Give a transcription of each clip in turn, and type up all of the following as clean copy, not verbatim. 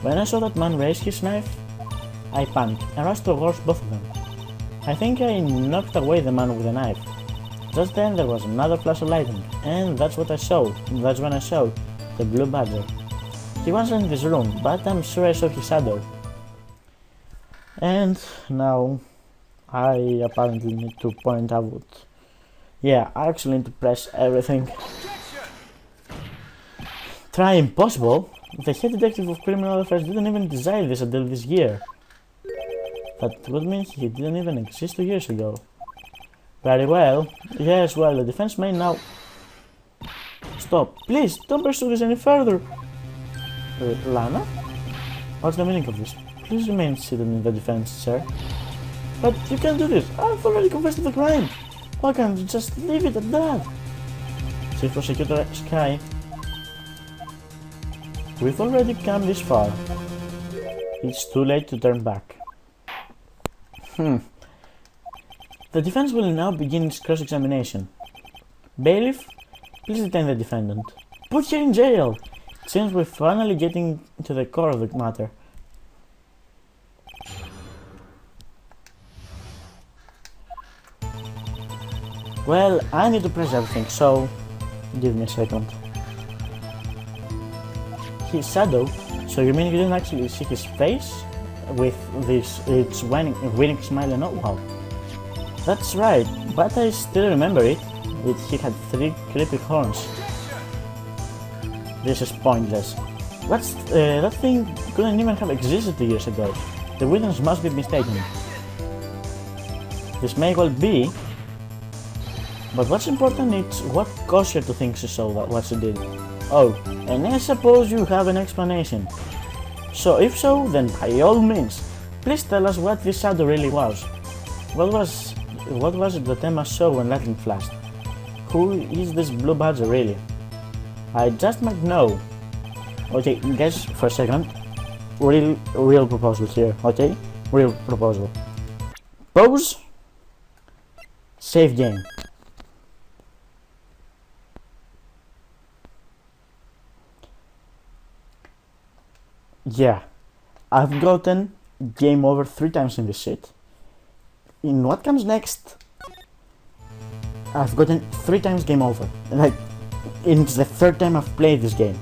When I saw that man raise his knife, I panicked and rushed towards both of them. I think I knocked away the man with the knife. Just then there was another flash of lightning, and that's when I saw the blue badger. He wasn't in this room, but I'm sure I saw his shadow. And now I apparently need to point out. Yeah, I actually need to press everything. Try impossible? The head detective of criminal affairs didn't even design this until this year. That would mean he didn't even exist 2 years ago. Very well. Yes, well, the defense may now... Stop. Please, don't pursue this any further. Lana? What's the meaning of this? Please remain seated in the defense, sir. But you can't do this. I've already confessed to the crime. Why can't you just leave it at that? Chief Prosecutor Sky. We've already come this far. It's too late to turn back. The defense will now begin its cross-examination. Bailiff, please detain the defendant. Put her in jail! It seems we're finally getting to the core of the matter. Well, I need to press everything, so give me a second. His shadow? So you mean you didn't actually see his face? With this, its winning smile and all? Wow. That's right, but I still remember it. He had 3 creepy horns. This is pointless. That thing couldn't even have existed 2 years ago. The witness must be mistaken. This may well be, but what's important is what caused her to think she saw what she did. Oh, and I suppose you have an explanation. So if so, then by all means, please tell us what this shadow really was. What was it that Emma saw when lightning flashed? Who is this blue badger really? I just might know. Okay, guys, for a second. Real proposal here, okay? Real proposal. Pause. Save game. Yeah, I've gotten game over 3 times in this shit. In what comes next, I've gotten 3 times game over. Like, it's the 3rd time I've played this game.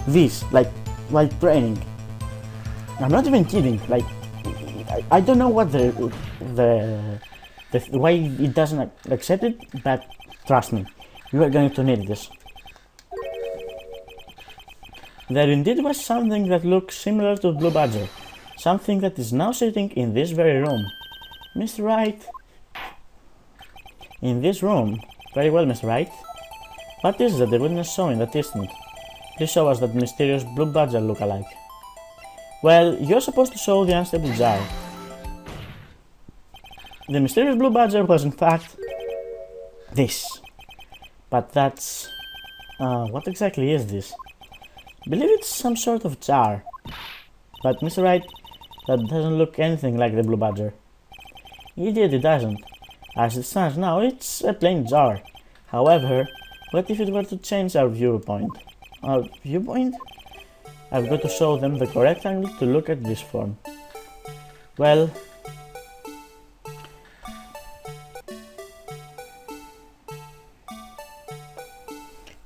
This, like, while training. I'm not even kidding. Like, I don't know what why it doesn't accept it, but trust me, you are going to need this. There indeed was something that looked similar to Blue Badger, something that is now sitting in this very room. Mr. Wright. In this room. Very well, Mr. Wright. What is that the witness saw in that instant? Please show us that mysterious Blue Badger look-alike. Well, you're supposed to show the unstable jar. The mysterious Blue Badger was in fact this. But that's... what exactly is this? I believe it's some sort of jar. But Mr. Wright, that doesn't look anything like the Blue Badger. Indeed it doesn't. As it stands now, it's a plain jar. However, what if it were to change our viewpoint? Our viewpoint? I've got to show them the correct angle to look at this form. Well...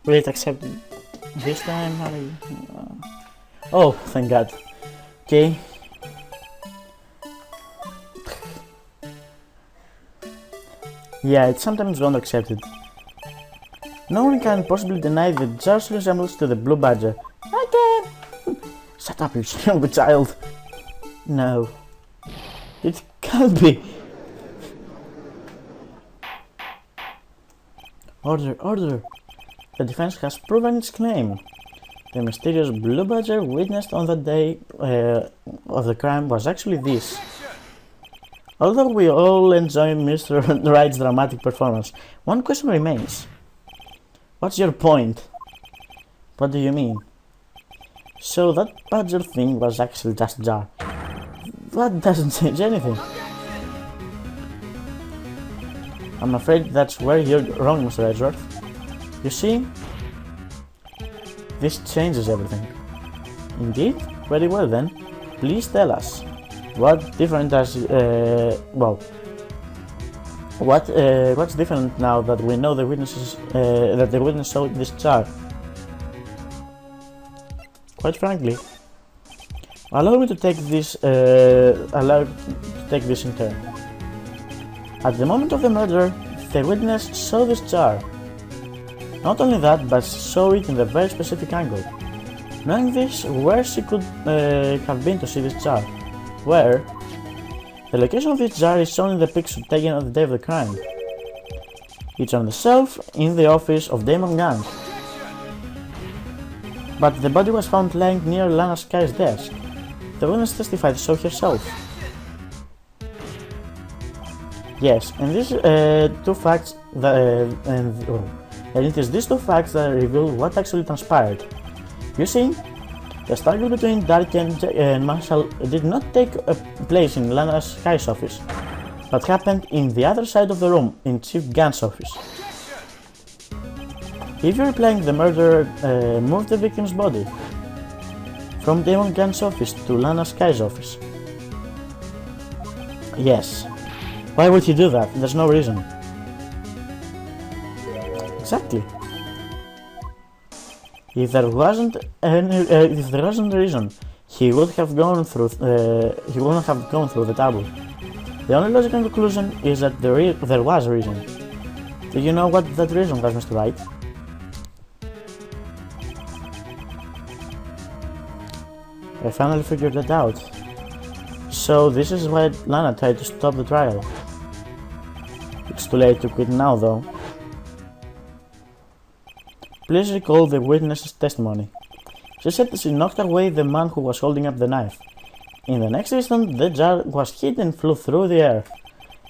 will it accept this time? Oh, thank God. Okay. Yeah, it sometimes won't accept it. No one can possibly deny the jar resembles to the Blue Badger. I can! Shut up, you stupid child! No. It can't be! Order, order! The defense has proven its claim. The mysterious Blue Badger witnessed on the day of the crime was actually this. Although we all enjoy Mr. Wright's dramatic performance, one question remains. What's your point? What do you mean? So that badger thing was actually just a jar. That doesn't change anything. I'm afraid that's where you're wrong, Mr. Edgeworth. You see, this changes everything. Indeed? Very well then. Please tell us. What different does what's different now that we know the witnesses that the witness saw this jar? Quite frankly, allow me to take this in turn. At the moment of the murder, the witness saw this jar. Not only that, but saw it in a very specific angle. Knowing this, where she could have been to see this jar? Where? The location of this jar is shown in the picture taken on the day of the crime. It's on the shelf in the office of Damon Gang. But the body was found lying near Lana Sky's desk. The witness testified so herself. Yes, and these two facts and it is these two facts that reveal what actually transpired. You see, the struggle between Dark and Marshall did not take place in Lana Sky's office, but happened in the other side of the room, in Chief Gunn's office. If you're replaying the murderer moved the victim's body from Damon Gunn's office to Lana Sky's office. Yes. Why would he do that? There's no reason. Exactly. If there wasn't a reason, he would have gone through. He wouldn't have gone through the tablet. The only logical conclusion is that there was a reason. Do you know what that reason was, Mr. Wright? I finally figured that out. So this is why Lana tried to stop the trial. It's too late to quit now, though. Please recall the witness's testimony. She said that she knocked away the man who was holding up the knife. In the next instant, the jar was hit and flew through the air.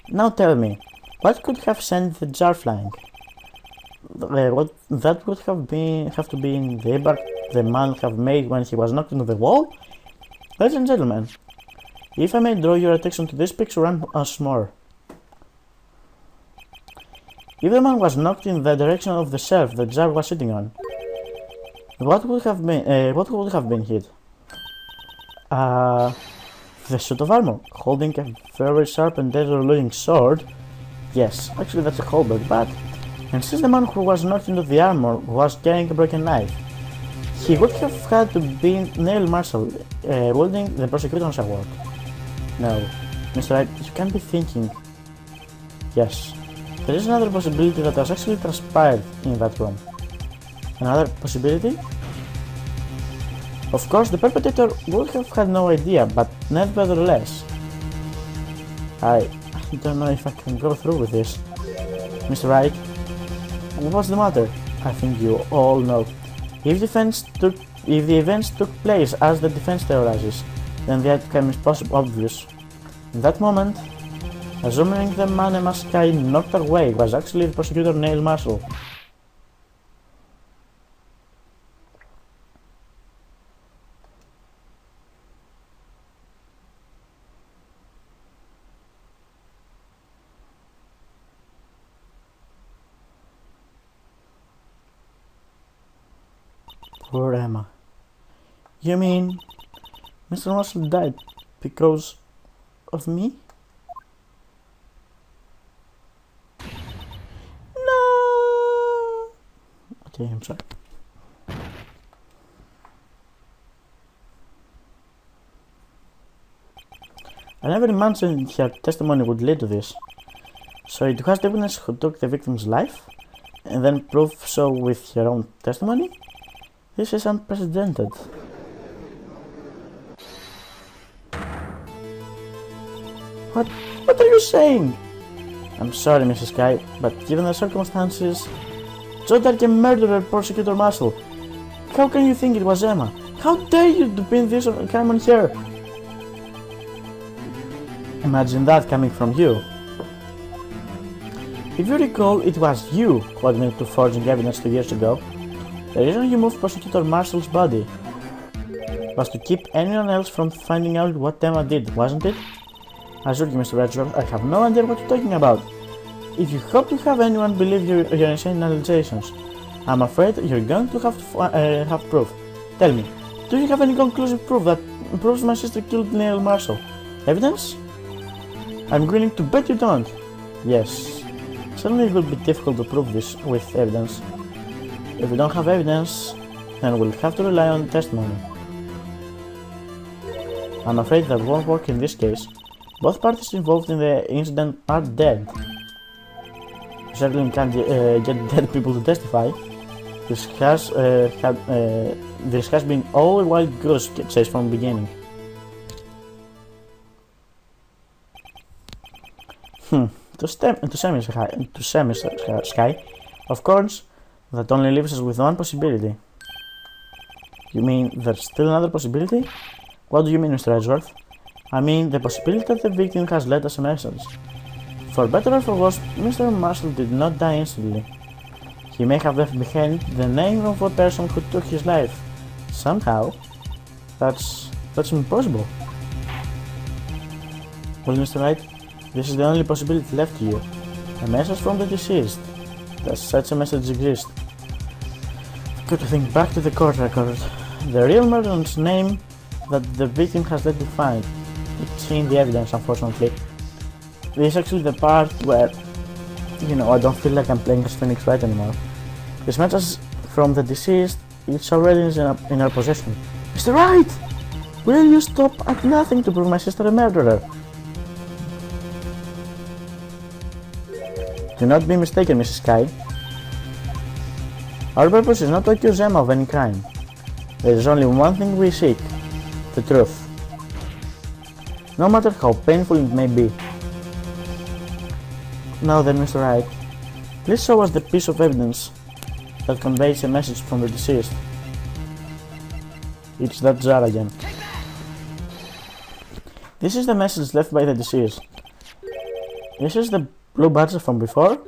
Now tell me, what could have sent the jar flying? What that would have to be in the impact the man have made when he was knocked into the wall? Ladies and gentlemen, if I may draw your attention to this picture once more. If the man was knocked in the direction of the shelf the jar was sitting on, what would have been hit? The suit of armor, holding a very sharp and deadly-looking sword. Yes, actually that's a callback, but and since the man who was knocked into the armor was carrying a broken knife, he would have had to be Neil Marshall, wielding the prosecutor's award. No, Mr. Wright, you can't be thinking. Yes, there is another possibility that was actually transpired in that room. Another possibility? Of course, the perpetrator would have had no idea, but nevertheless. I don't know if I can go through with this. Mr. Wright, what's the matter? I think you all know. If the events took place as the defense theorizes, then the outcome is obvious. In that moment, assuming the man a mask guy knocked away was actually the prosecutor Neil Marshall. Poor Emma. You mean Mr. Marshall died because of me? No. Okay, I'm sorry. I never imagined her testimony would lead to this. So it was the witness who took the victim's life and then proved so with her own testimony? This is unprecedented. What are you saying? I'm sorry, Mrs. Sky, but given the circumstances, Joe Dark murdered Prosecutor Marshall. How can you think it was Emma? How dare you to pin this crime on her? Imagine that coming from you. If you recall, it was you who admitted to forging evidence 2 years ago. The reason you moved Prosecutor Marshall's body was to keep anyone else from finding out what Emma did, wasn't it? I assure you, Mr. Redford, I have no idea what you're talking about. If you hope to have anyone believe your insane allegations, I'm afraid you're going to have proof. Tell me, Do you have any conclusive proof that proves my sister killed Neil Marshall? Evidence? I'm willing to bet you don't. Yes. Certainly it will be difficult to prove this with evidence. If we don't have evidence, then we'll have to rely on testimony. I'm afraid that won't work in this case. Both parties involved in the incident are dead. You certainly can't get dead people to testify. This has been all a wild goose chase from the beginning. To semi-sky, of course, that only leaves us with one possibility. You mean there's still another possibility? What do you mean, Mr. Edgeworth? I mean the possibility that the victim has left us a message. For better or for worse, Mr. Marshall did not die instantly. He may have left behind the name of a person who took his life. Somehow, that's impossible. Well, Mr. Wright, this is the only possibility left to you. A message from the deceased. Does such a message exist? I've got to think back to the court record. The real murderer's name that the victim has left behind. It's in the evidence, unfortunately. This is actually the part where, I don't feel like I'm playing as Phoenix Wright anymore. This message from the deceased, it's already in our possession. Mr. Wright! Will you stop at nothing to prove my sister a murderer? Do not be mistaken, Mrs. Sky. Our purpose is not to accuse Emma of any crime. There is only one thing we seek: the truth. No matter how painful it may be. Now then, Mr. Wright, please show us the piece of evidence that conveys a message from the deceased. It's that jar again. This is the message left by the deceased. This is the blue badger from before.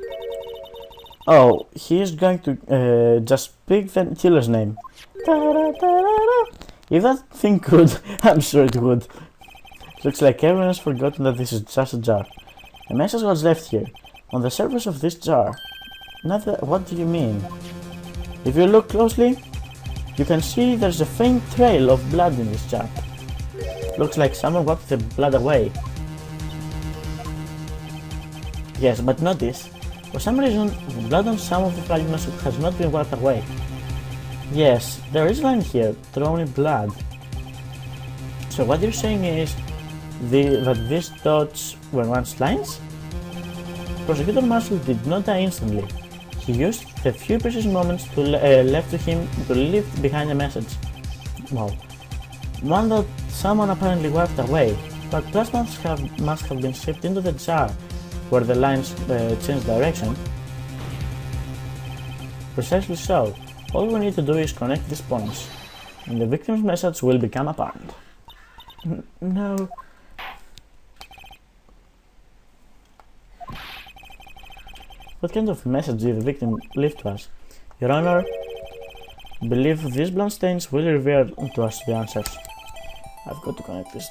Oh, he is going to just pick the killer's name. If that thing could, I'm sure it would. Looks like everyone has forgotten that this is just a jar. A message was left here, on the surface of this jar. What do you mean? If you look closely, you can see there's a faint trail of blood in this jar. Looks like someone wiped the blood away. Yes, but notice, for some reason, the blood on some of the fragments has not been wiped away. Yes, there is a line here, drawn in blood. So what you're saying is that these dots were once lines? Prosecutor Marshall did not die instantly. He used the few precious moments left to him to leave behind a message. Wow. One that someone apparently wiped away, but plasma must have been shipped into the jar where the lines changed direction. Precisely so. All we need to do is connect these points, and the victim's message will become apparent. No. What kind of message did the victim leave to us? Your Honor, believe these blood stains will reveal to us the answers. I've got to connect this.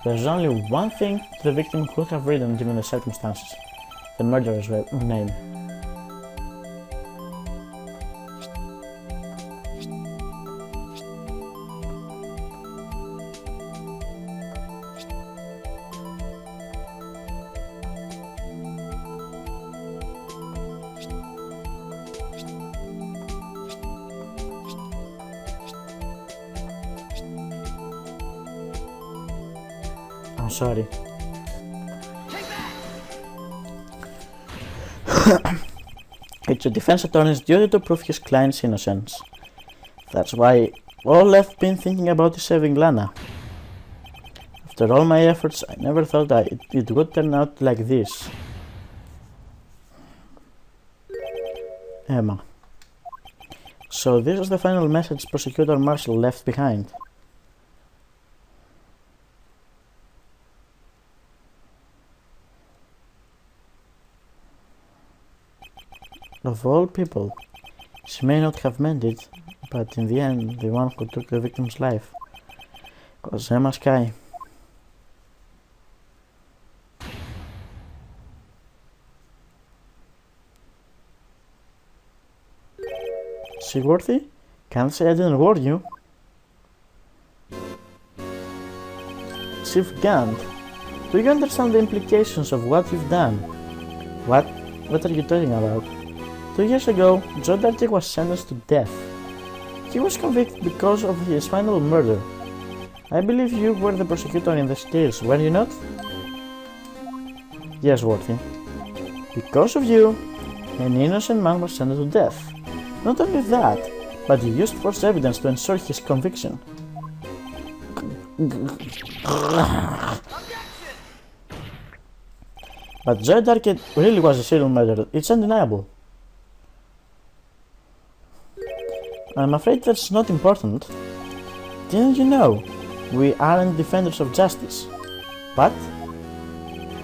There's only one thing the victim could have written given the circumstances: the murderer's name. I'm sorry. It's a defense attorney's duty to prove his client's innocence. That's why all I've been thinking about is saving Lana. After all my efforts, I never thought it would turn out like this. Emma. So this is the final message Prosecutor Marshall left behind. Of all people, she may not have meant it, but in the end, the one who took the victim's life was Emma Sky. Seaworthy? Can't say I didn't warn you. Chief Gant, do you understand the implications of what you've done? What? What are you talking about? 2 years ago, Joe Darkey was sentenced to death. He was convicted because of his final murder. I believe you were the prosecutor in this case, were you not? Yes, Worthy. Because of you, an innocent man was sentenced to death. Not only that, but you used false evidence to ensure his conviction. But Joe Darkey really was a serial murderer, it's undeniable. I'm afraid that's not important. Didn't you know? We aren't defenders of justice. But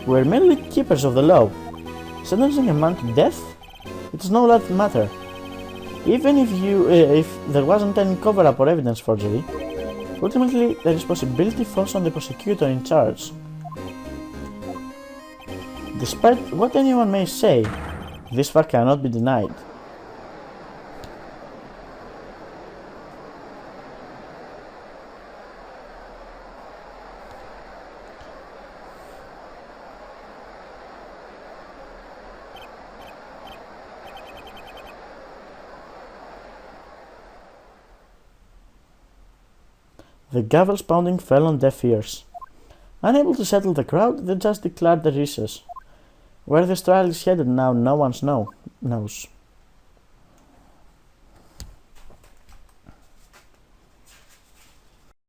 we're merely keepers of the law. Sentencing a man to death? It's no large matter. Even if there wasn't any cover-up or evidence forgery, ultimately the responsibility falls on the prosecutor in charge. Despite what anyone may say, this fact cannot be denied. The gavel's pounding fell on deaf ears. Unable to settle the crowd, the judge declared the recess. Where this trial is headed now, no one knows.